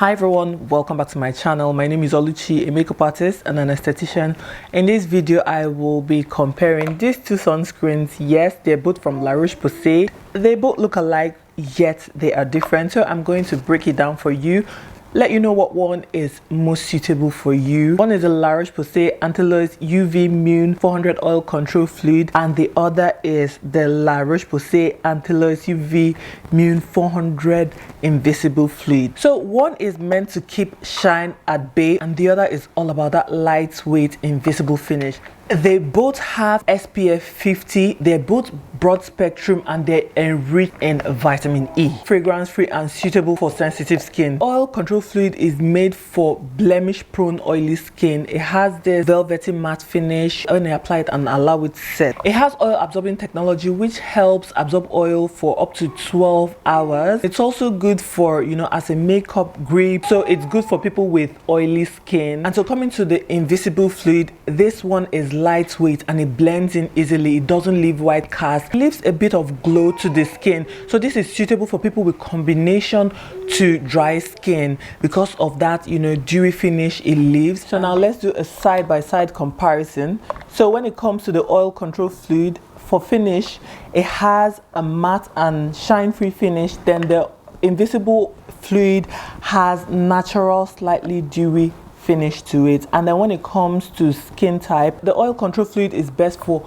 Hi everyone, welcome back to my channel. My name is Oluchi, a makeup artist and an esthetician. In this video, I will be comparing these two sunscreens. Yes, they're both from La Roche-Posay. They both look alike, yet they are different. So I'm going to break it down for you. Let you know what one is most suitable for you. One is the La Roche-Posay Anthelios UV Immune 400 Oil Control Fluid, and the other is the La Roche-Posay Anthelios UV Immune 400 Invisible Fluid. So one is meant to keep shine at bay, and the other is all about that lightweight invisible finish. They both have SPF 50. They're both broad spectrum and they're enriched in vitamin E. Fragrance free and suitable for sensitive skin. Oil Control Fluid is made for blemish prone oily skin. It has this velvety matte finish when you apply it and allow it to set. It has oil absorbing technology which helps absorb oil for up to 12 hours. It's also good for, as a makeup grip. So it's good for people with oily skin. And so coming to the invisible fluid, this one is lightweight and it blends in easily. It doesn't leave white cast. It leaves a bit of glow to the skin. So this is suitable for people with combination to dry skin because of that, dewy finish it leaves. So now let's do a side-by-side comparison. So when it comes to the Oil Control Fluid, for finish, it has a matte and shine-free finish. Then the Invisible Fluid has natural, slightly dewy finish to it. And then when it comes to skin type, the Oil Control Fluid is best for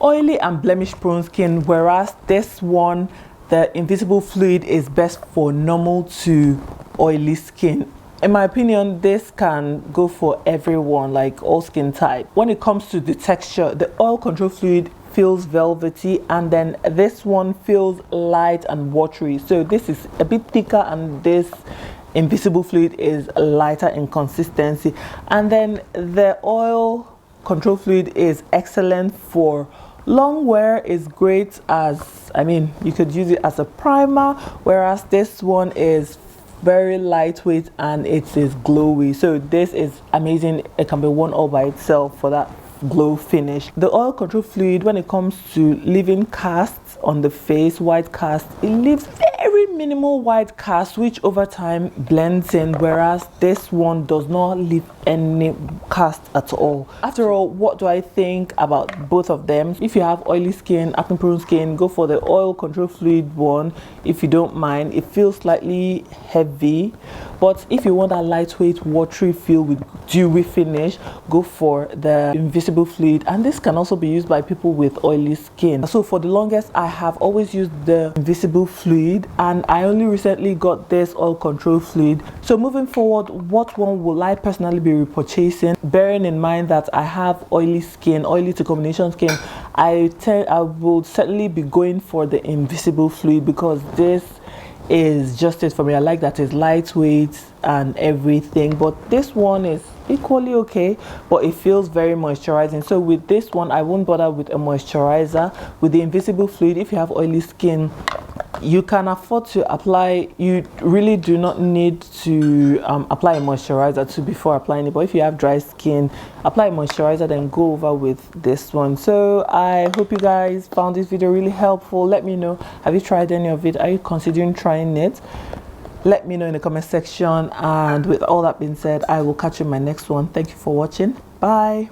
oily and blemish prone skin, whereas this one, the Invisible Fluid, is best for normal to oily skin. In my opinion, this can go for everyone, like all skin type. When it comes to the texture, the Oil Control Fluid feels velvety, and then this one feels light and watery. So this is a bit thicker and this Invisible Fluid is lighter in consistency. And then the Oil Control Fluid is excellent for long wear. Is great as, you could use it as a primer, whereas this one is very lightweight and it is glowy. So this is amazing. It can be worn all by itself for that glow finish. The Oil Control Fluid, when it comes to leaving casts on the face, white cast, it leaves very minimal white cast which over time blends in, whereas this one does not leave any cast at all. After all, what do I think about both of them? If you have oily skin, acne prone skin, go for the Oil Control Fluid one. If you don't mind, it feels slightly heavy, but if you want a lightweight watery feel with dewy finish, go for the Invisible Fluid. And this can also be used by people with oily skin. So for the longest, I have always used the Invisible Fluid, and I only recently got this Oil Control Fluid. So moving forward, what one will I personally be repurchasing, bearing in mind that I have oily skin, oily to combination skin? I will certainly be going for the Invisible Fluid because this is just it for me. I like that it's lightweight and everything, but this one is equally okay, but it feels very moisturizing. So with this one, I won't bother with a moisturizer. With the Invisible Fluid, if you have oily skin, you can afford to apply. You really do not need to apply a moisturizer before applying it, but if you have dry skin, apply a moisturizer, then go over with this one. So I hope you guys found this video really helpful. Let me know, have you tried any of it? Are you considering trying it? Let me know in the comment section. And with all that being said, I will catch you in my next one. Thank you for watching. Bye.